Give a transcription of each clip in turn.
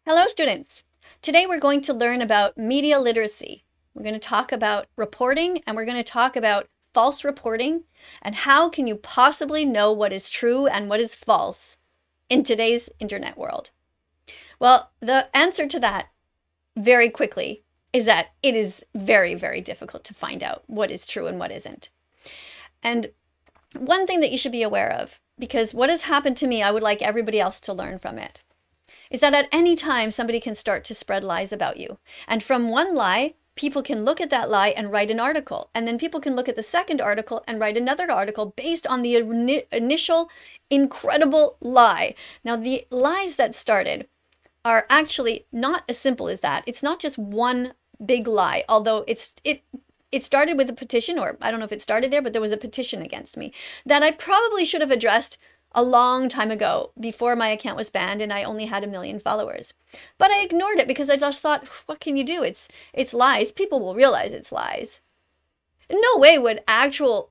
Hello, students. Today we're going to learn about media literacy. We're going to talk about reporting, and we're going to talk about false reporting and how can you possibly know what is true and what is false in today's internet world. Well, the answer to that very quickly is that it is very, very difficult to find out what is true and what isn't. And one thing that you should be aware of, because what has happened to me, I would like everybody else to learn from it, is that at any time somebody can start to spread lies about you. And from one lie, people can look at that lie and write an article. And then people can look at the second article and write another article based on the initial incredible lie. Now, the lies that started are actually not as simple as that. It's not just one big lie, although it started with a petition, or I don't know if it started there, but there was a petition against me that I probably should have addressed a long time ago before my account was banned and I only had 1 million followers. But I ignored it because I just thought, what can you do? It's lies. People will realize it's lies. In no way would actual,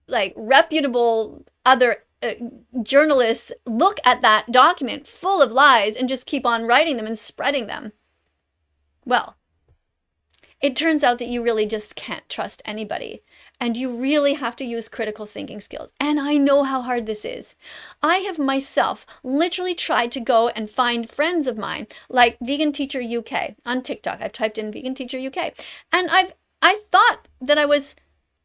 reputable other journalists look at that document full of lies and just keep on writing them and spreading them. Well, it turns out that you really just can't trust anybody. And you really have to use critical thinking skills. And I know how hard this is. I have myself literally tried to go and find friends of mine, like Vegan Teacher UK on TikTok. I've typed in Vegan Teacher UK. And I thought that I was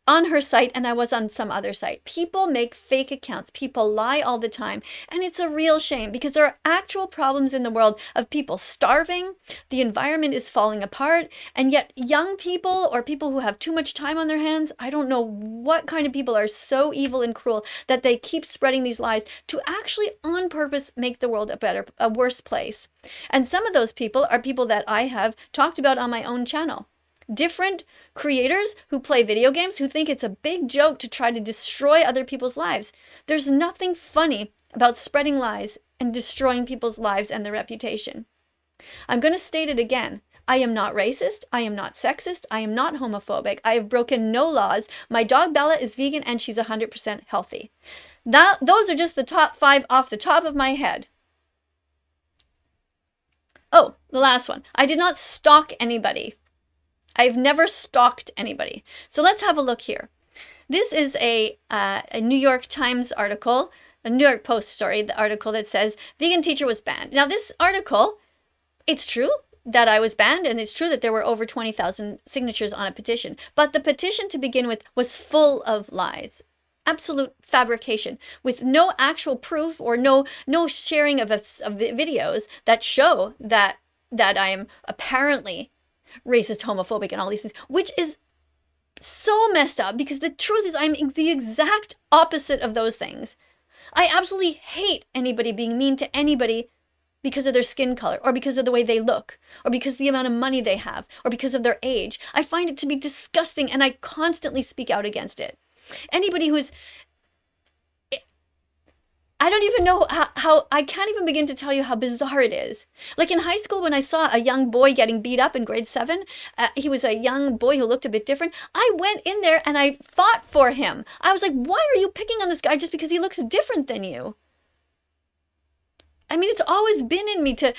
on her site and I was on some other site. People make fake accounts. People lie all the time. And it's a real shame because there are actual problems in the world of people starving. The environment is falling apart. And yet young people or people who have too much time on their hands, I don't know what kind of people are so evil and cruel that they keep spreading these lies to actually on purpose make the world a worse place. And some of those people are people that I have talked about on my own channel. Different creators who play video games who think it's a big joke to try to destroy other people's lives. There's nothing funny about spreading lies and destroying people's lives and their reputation. I'm going to state it again. I am not racist. I am not sexist. I am not homophobic. I have broken no laws. My dog Bella is vegan and she's 100% healthy. Those are just the top 5 off the top of my head. Oh, the last one. I did not stalk anybody. I've never stalked anybody. So let's have a look here. This is a New York Times article, a New York Post, sorry, the article that says vegan teacher was banned. Now this article, it's true that I was banned and it's true that there were over 20,000 signatures on a petition. But the petition to begin with was full of lies. Absolute fabrication with no actual proof or no sharing of videos that show that I am apparently racist, homophobic, and all these things, which is so messed up because the truth is I'm the exact opposite of those things. I absolutely hate anybody being mean to anybody because of their skin color or because of the way they look or because of the amount of money they have or because of their age. I find it to be disgusting and I constantly speak out against it. Anybody who's I don't even know how I can't even begin to tell you how bizarre it is. Like in high school when I saw a young boy getting beat up in grade 7, he was a young boy who looked a bit different. I went in there and I fought for him. I was like, why are you picking on this guy just because he looks different than you? I mean, it's always been in me to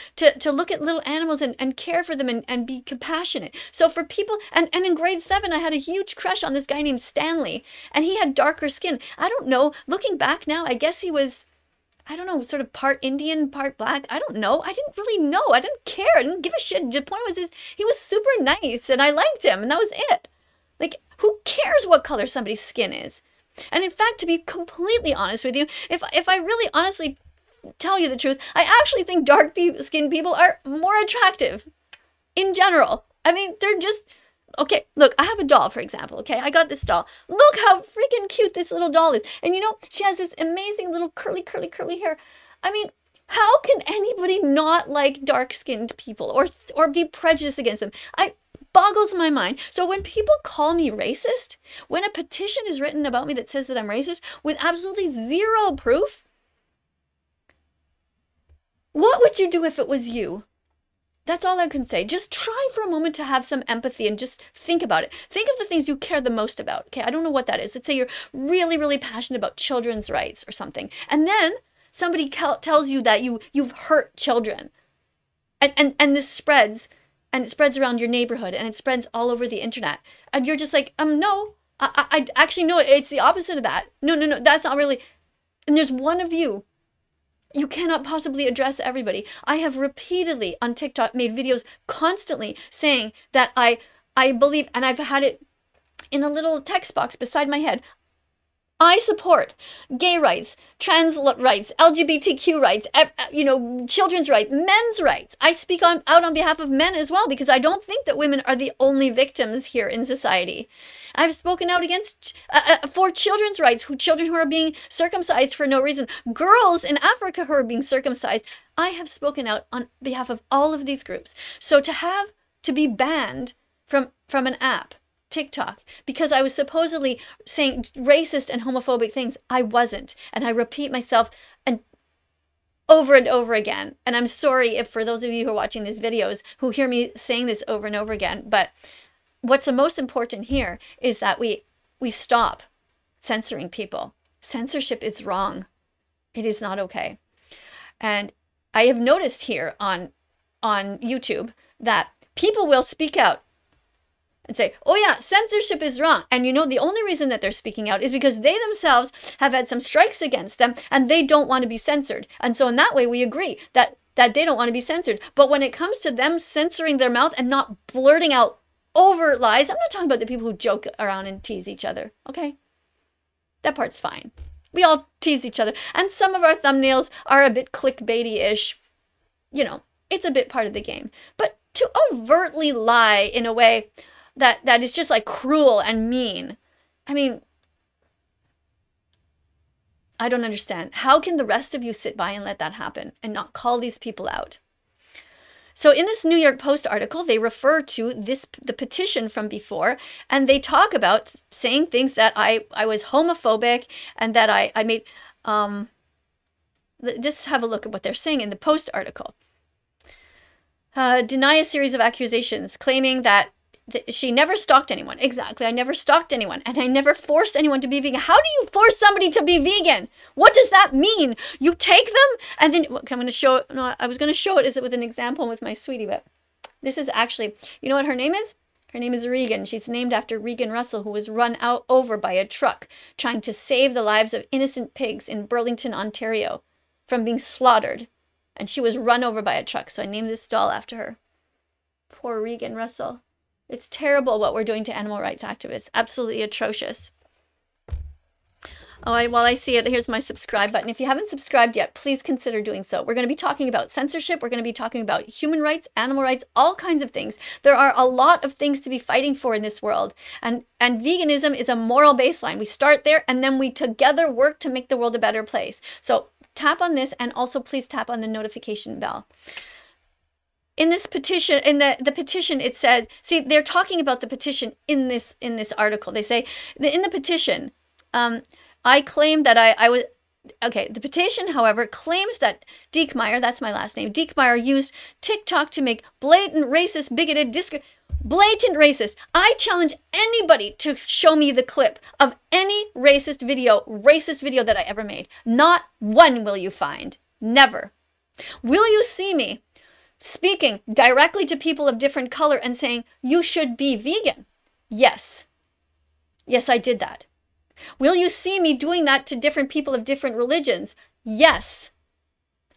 look at little animals and care for them and be compassionate. So for people, and in grade 7, I had a huge crush on this guy named Stanley, and he had darker skin. I don't know, looking back now, I guess he was, I don't know, sort of part Indian, part black. I don't know. I didn't really know. I didn't care. I didn't give a shit. The point was he was super nice and I liked him and that was it. Like, who cares what color somebody's skin is? And in fact, to be completely honest with you, if I really honestly tell you the truth, I actually think dark-skinned people are more attractive in general. I mean, they're just... Okay, look, I have a doll, for example, okay? I got this doll. Look how freaking cute this little doll is. And you know, she has this amazing little curly hair. I mean, how can anybody not like dark-skinned people or be prejudiced against them? It boggles my mind. So when people call me racist, when a petition is written about me that says that I'm racist with absolutely zero proof, what would you do if it was you? That's all I can say. Just try for a moment to have some empathy and just think about it. Think of the things you care the most about. Okay, I don't know what that is. Let's say you're really, really passionate about children's rights or something. And then somebody tells you that you've hurt children. And this spreads, and it spreads around your neighborhood, and it spreads all over the internet. And you're just like, no, I actually, no, it's the opposite of that. No, that's not really. And there's one of you. You cannot possibly address everybody. I have repeatedly on TikTok made videos constantly saying that I believe, and I've had it in a little text box beside my head, I support gay rights, trans rights, LGBTQ rights, children's rights, men's rights. I speak out on behalf of men as well, because I don't think that women are the only victims here in society. I've spoken out against for children's rights, children who are being circumcised for no reason, girls in Africa who are being circumcised. I have spoken out on behalf of all of these groups. So to be banned from an app, TikTok, because I was supposedly saying racist and homophobic things, I wasn't. And I repeat myself and over again. And I'm sorry if for those of you who are watching these videos who hear me saying this over and over again, but what's the most important here is that we stop censoring people. Censorship is wrong. It is not okay. And I have noticed here on YouTube that people will speak out and say, oh yeah, censorship is wrong. And the only reason that they're speaking out is because they themselves have had some strikes against them and they don't want to be censored. And so in that way, we agree that they don't want to be censored. But when it comes to them censoring their mouth and not blurting out overt lies, I'm not talking about the people who joke around and tease each other, okay? That part's fine. We all tease each other. And some of our thumbnails are a bit clickbaity-ish. It's a bit part of the game. But to overtly lie in a way that is just like cruel and mean. I mean, I don't understand. How can the rest of you sit by and let that happen and not call these people out? So in this New York Post article, they refer to the petition from before, and they talk about saying things that I was homophobic and that I made, just have a look at what they're saying in the Post article. Deny a series of accusations claiming that she never stalked anyone. Exactly. I never stalked anyone. And I never forced anyone to be vegan. How do you force somebody to be vegan? What does that mean? You take them and then I'm going to show it. No, I was going to show it with an example with my sweetie, but this is actually, you know what her name is? Her name is Regan. She's named after Regan Russell, who was run over by a truck trying to save the lives of innocent pigs in Burlington, Ontario from being slaughtered. And she was run over by a truck. So I named this doll after her. Poor Regan Russell. It's terrible what we're doing to animal rights activists. Absolutely atrocious. Oh, while I see it, here's my subscribe button. If you haven't subscribed yet, please consider doing so. We're going to be talking about censorship. We're going to be talking about human rights, animal rights, all kinds of things. There are a lot of things to be fighting for in this world. And veganism is a moral baseline. We start there and then we together work to make the world a better place. So tap on this and also please tap on the notification bell. In this petition, in the petition, it said, see, they're talking about the petition in this article. They say, in the petition, I claim that I was, okay, the petition, however, claims that Diekmeyer, that's my last name, Diekmeyer used TikTok to make blatant racist, bigoted, blatant racist. I challenge anybody to show me the clip of any racist video that I ever made. Not one will you find. Never. Will you see me speaking directly to people of different color and saying, you should be vegan? Yes. Yes, I did that. Will you see me doing that to different people of different religions? Yes,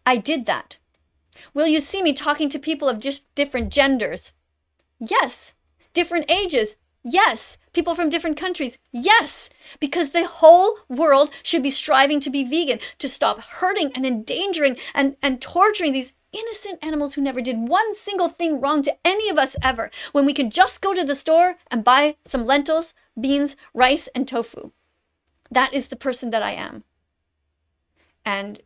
I did that. Will you see me talking to people of just different genders? Yes. Different ages? Yes. People from different countries? Yes. Because the whole world should be striving to be vegan, to stop hurting and endangering and torturing these innocent animals who never did one single thing wrong to any of us ever, when we can just go to the store and buy some lentils, beans, rice, and tofu. That is the person that I am. And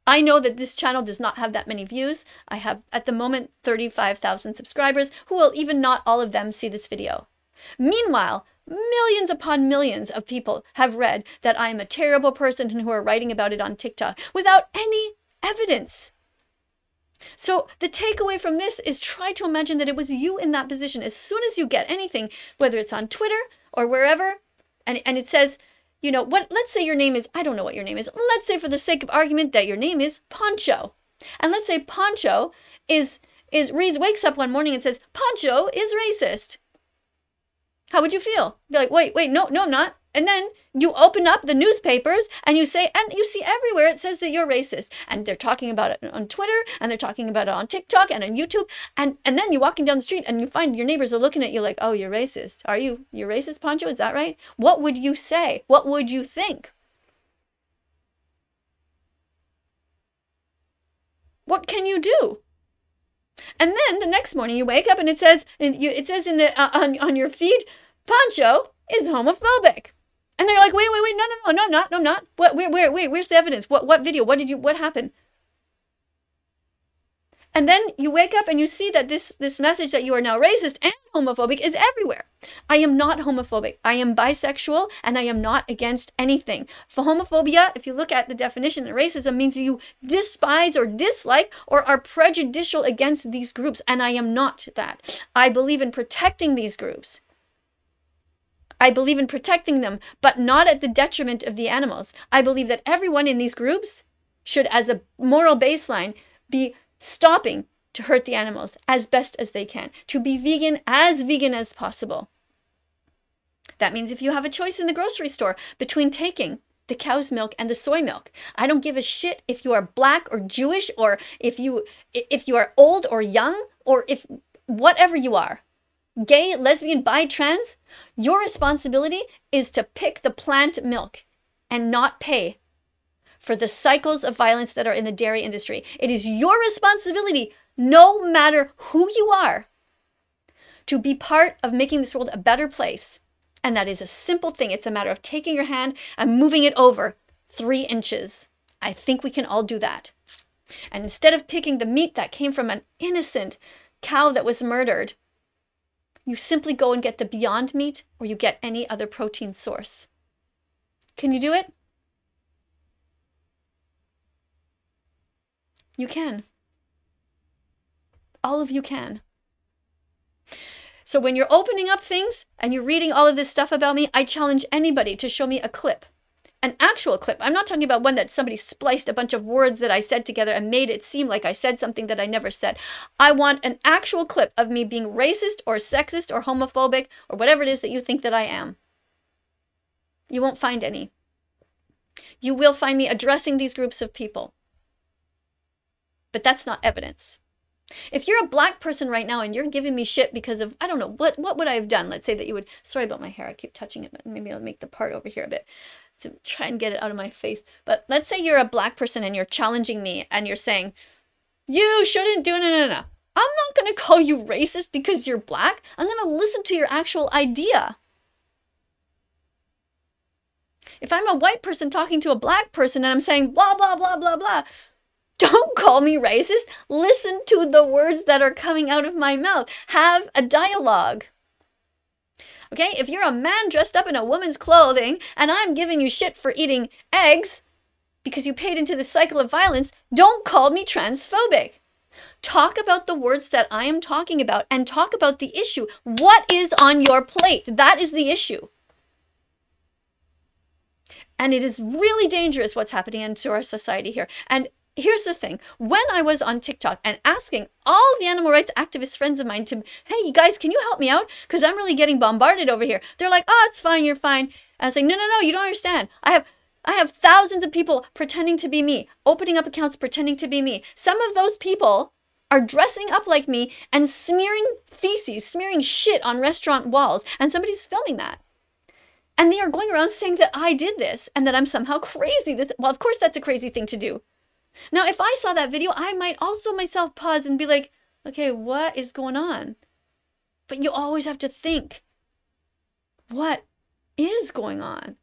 I know that this channel does not have that many views. I have, at the moment, 35,000 subscribers, who will even not all of them see this video. Meanwhile, millions upon millions of people have read that I am a terrible person and who are writing about it on TikTok without any evidence. So the takeaway from this is try to imagine that it was you in that position. As soon as you get anything, whether it's on Twitter or wherever, and it says, you know, let's say your name is, I don't know what your name is. Let's say for the sake of argument that your name is Poncho. And let's say Poncho is wakes up one morning and says, Pancho is racist, how would you feel? Be like, wait, no, I'm not. And then you open up the newspapers and you say, and you see everywhere it says that you're racist. And they're talking about it on Twitter, and they're talking about it on TikTok and on YouTube. And then you're walking down the street and you find your neighbors are looking at you like, oh, you're racist. You're racist, Pancho? Is that right? What would you say? What would you think? What can you do? And then the next morning you wake up and it says in the on your feed, Pancho is homophobic. And they're like, wait, no, I'm not. Where's the evidence? What video? What happened? And then you wake up and you see that this message that you are now racist and homophobic is everywhere. I am not homophobic. I am bisexual, and I am not against anything. For homophobia, if you look at the definition, racism means you despise or dislike or are prejudicial against these groups, and I am not that. I believe in protecting these groups. I believe in protecting them, but not at the detriment of the animals. I believe that everyone in these groups should, as a moral baseline, be stopping to hurt the animals as best as they can, to be vegan as possible. That means if you have a choice in the grocery store between taking the cow's milk and the soy milk, I don't give a shit if you are black or Jewish, or if you are old or young, or if whatever you are, gay, lesbian, bi, trans, your responsibility is to pick the plant milk and not pay for the cycles of violence that are in the dairy industry. It is your responsibility, no matter who you are, to be part of making this world a better place. And that is a simple thing. It's a matter of taking your hand and moving it over 3 inches. I think we can all do that. And instead of picking the meat that came from an innocent cow that was murdered, you simply go and get the Beyond Meat, or you get any other protein source. Can you do it? You can. All of you can. So when you're opening up things and you're reading all of this stuff about me, I challenge anybody to show me a clip. An actual clip. I'm not talking about one that somebody spliced a bunch of words that I said together and made it seem like I said something that I never said. I want an actual clip of me being racist or sexist or homophobic or whatever it is that you think that I am. You won't find any. You will find me addressing these groups of people. But that's not evidence. If you're a black person right now and you're giving me shit because of, I don't know, what would I have done? Let's say that you would, sorry about my hair, I keep touching it, but maybe I'll make the part over here a bit to try and get it out of my face. But let's say you're a black person and you're challenging me and you're saying, you shouldn't do, no. I'm not going to call you racist because you're black. I'm going to listen to your actual idea. If I'm a white person talking to a black person and I'm saying blah, blah, blah, blah, blah, don't call me racist. Listen to the words that are coming out of my mouth. Have a dialogue. Okay? If you're a man dressed up in a woman's clothing and I'm giving you shit for eating eggs because you paid into the cycle of violence, don't call me transphobic. Talk about the words that I am talking about and talk about the issue. What is on your plate? That is the issue. And it is really dangerous what's happening into our society here. And here's the thing. When I was on TikTok and asking all the animal rights activist friends of mine to, hey, you guys, can you help me out? Because I'm really getting bombarded over here. They're like, oh, it's fine, you're fine. I was like, no, you don't understand. I have thousands of people pretending to be me, opening up accounts pretending to be me. Some of those people are dressing up like me and smearing feces, smearing shit on restaurant walls. And somebody's filming that. And they are going around saying that I did this and that I'm somehow crazy. Well, of course, that's a crazy thing to do. Now, if I saw that video, I might also myself pause and be like, okay, what is going on? But you always have to think, what is going on?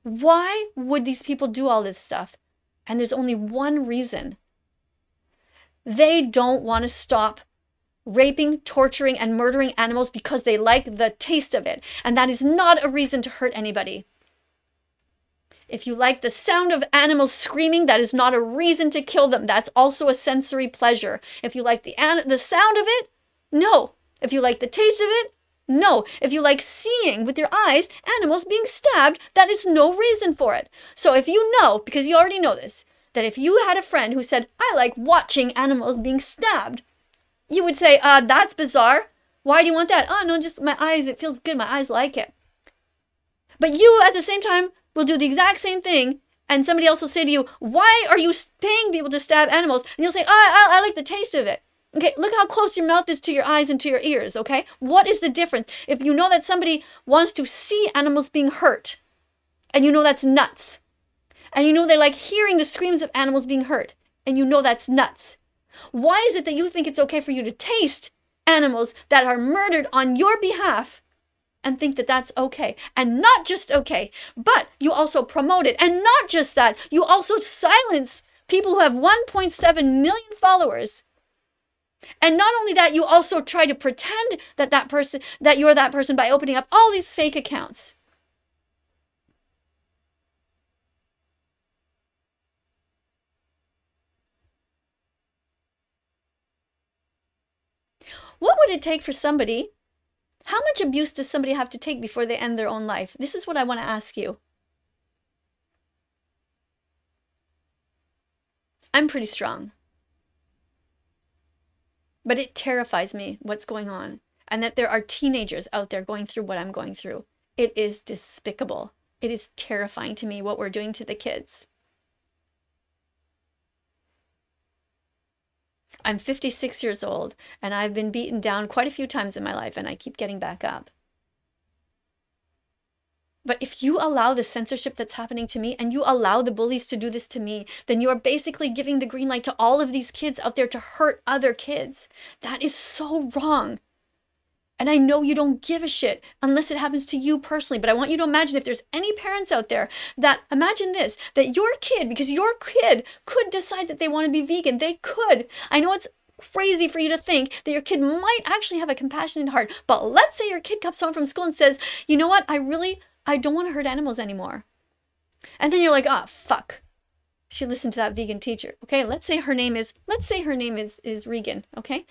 Why would these people do all this stuff? And there's only one reason. They don't want to stop raping, torturing, and murdering animals because they like the taste of it. And that is not a reason to hurt anybody. If you like the sound of animals screaming, that is not a reason to kill them. That's also a sensory pleasure. If you like the sound of it, no. If you like the taste of it, no. If you like seeing with your eyes animals being stabbed, that is no reason for it. So if you know, because you already know this, that if you had a friend who said, I like watching animals being stabbed, you would say, that's bizarre. Why do you want that? Oh, no, just my eyes. It feels good. My eyes like it. But you, at the same time, will do the exact same thing. And somebody else will say to you, why are you paying people to stab animals? And you'll say, I like the taste of it. Okay, look how close your mouth is to your eyes and to your ears, okay? What is the difference? If you know that somebody wants to see animals being hurt, and you know that's nuts, and you know they like hearing the screams of animals being hurt, and you know that's nuts, why is it that you think it's okay for you to taste animals that are murdered on your behalf and think that that's okay? And not just okay, but you also promote it. And not just that, you also silence people who have 1.7 million followers. And not only that, you also try to pretend that you're that person by opening up all these fake accounts. What would it take for somebody? How much abuse does somebody have to take before they end their own life? This is what I want to ask you. I'm pretty strong. But it terrifies me what's going on, and that there are teenagers out there going through what I'm going through. It is despicable. It is terrifying to me what we're doing to the kids. I'm 56 years old, and I've been beaten down quite a few times in my life, and I keep getting back up. But if you allow the censorship that's happening to me, and you allow the bullies to do this to me, then you are basically giving the green light to all of these kids out there to hurt other kids. That is so wrong. And I know you don't give a shit unless it happens to you personally. But I want you to imagine, if there's any parents out there that, imagine this, that your kid, because your kid could decide that they want to be vegan. They could. I know it's crazy for you to think that your kid might actually have a compassionate heart. But let's say your kid comes home from school and says, you know what, I don't want to hurt animals anymore. And then you're like, oh, fuck. She listened to that vegan teacher. Okay, let's say her name is Regan, okay?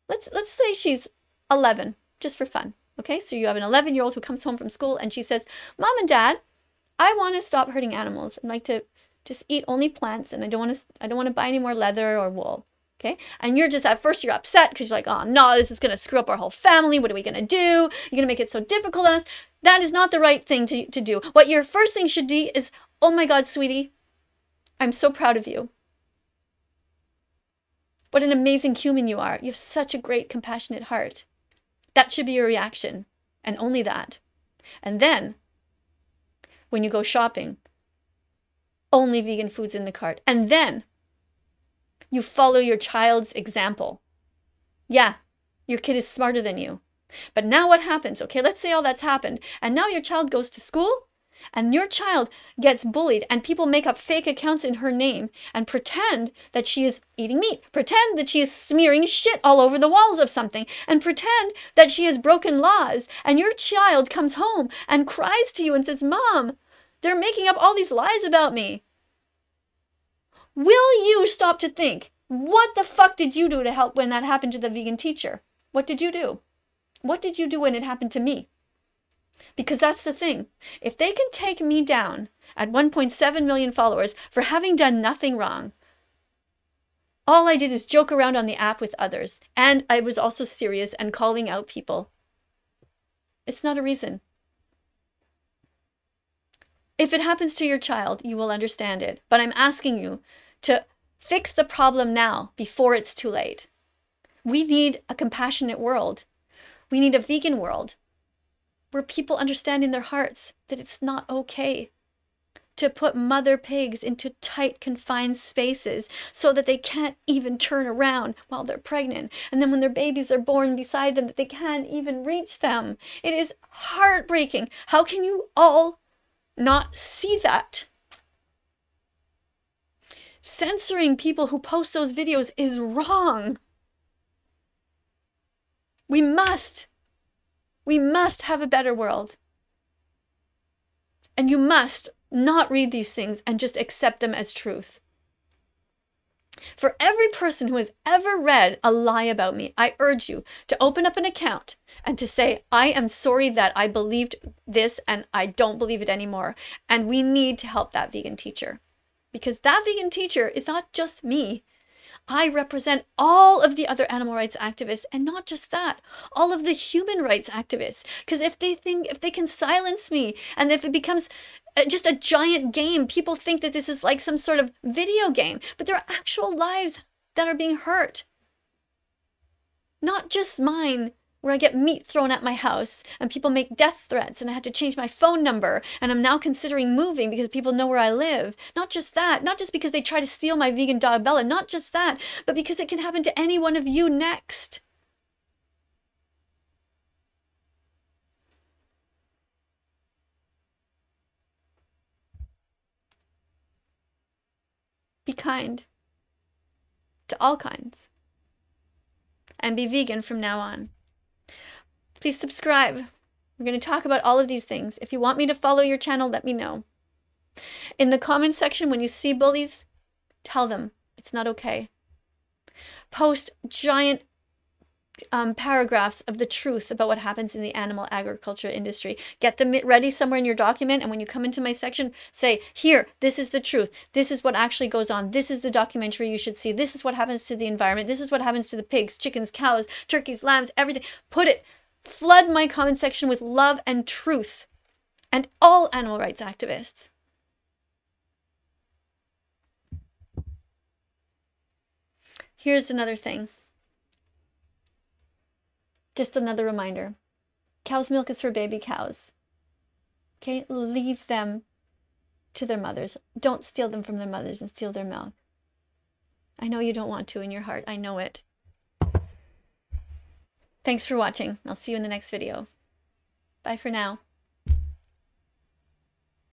Let's say she's 11, just for fun. Okay, so you have an 11-year-old who comes home from school and she says, Mom and Dad, I want to stop hurting animals. I'd like to just eat only plants, and I don't want to buy any more leather or wool. Okay, and you're just, at first you're upset because you're like, oh no, this is going to screw up our whole family. What are we going to do? You're going to make it so difficult on us. That is not the right thing to do. What your first thing should be is, oh my God, sweetie, I'm so proud of you. What an amazing human you are. You have such a great, compassionate heart. That should be your reaction, and only that. And then, when you go shopping, only vegan foods in the cart. And then, you follow your child's example. Yeah, your kid is smarter than you. But now what happens? Okay, let's say all that's happened. And now your child goes to school, and your child gets bullied, and people make up fake accounts in her name and pretend that she is eating meat, pretend that she is smearing shit all over the walls of something, and pretend that she has broken laws. And your child comes home and cries to you and says, Mom, they're making up all these lies about me. Will you stop to think, what the fuck did you do to help when that happened to the vegan teacher? What did you do? What did you do when it happened to me? Because that's the thing. If they can take me down at 1.7 million followers for having done nothing wrong, all I did is joke around on the app with others. And I was also serious and calling out people. It's not a reason. If it happens to your child, you will understand it. But I'm asking you to fix the problem now before it's too late. We need a compassionate world. We need a vegan world where people understand in their hearts that it's not okay to put mother pigs into tight, confined spaces so that they can't even turn around while they're pregnant. And then when their babies are born beside them, that they can't even reach them. It is heartbreaking. How can you all not see that? Censoring people who post those videos is wrong. We must have a better world. And you must not read these things and just accept them as truth. For every person who has ever read a lie about me, I urge you to open up an account and to say, I am sorry that I believed this and I don't believe it anymore. And we need to help that vegan teacher. because that vegan teacher is not just me. I represent all of the other animal rights activists, and not just that, all of the human rights activists. Because if they can silence me, and if it becomes just a giant game, people think that this is like some sort of video game, but there are actual lives that are being hurt. Not just mine, where I get meat thrown at my house and people make death threats and I had to change my phone number and I'm now considering moving because people know where I live. Not just that, not just because they try to steal my vegan dog Bella, not just that, but because it can happen to any one of you next. Be kind to all kinds and be vegan from now on. Please subscribe. We're going to talk about all of these things. If you want me to follow your channel, let me know. In the comments section, when you see bullies, tell them it's not okay. Post giant paragraphs of the truth about what happens in the animal agriculture industry. Get them ready somewhere in your document, and when you come into my section, say, here, this is the truth. This is what actually goes on. This is the documentary you should see. This is what happens to the environment. This is what happens to the pigs, chickens, cows, turkeys, lambs, everything. Put it. Flood my comment section with love and truth, and all animal rights activists. Here's another thing. Just another reminder. Cow's milk is for baby cows. Okay? Leave them to their mothers. Don't steal them from their mothers and steal their milk. I know you don't want to in your heart. I know it. Thanks for watching. I'll see you in the next video. Bye for now.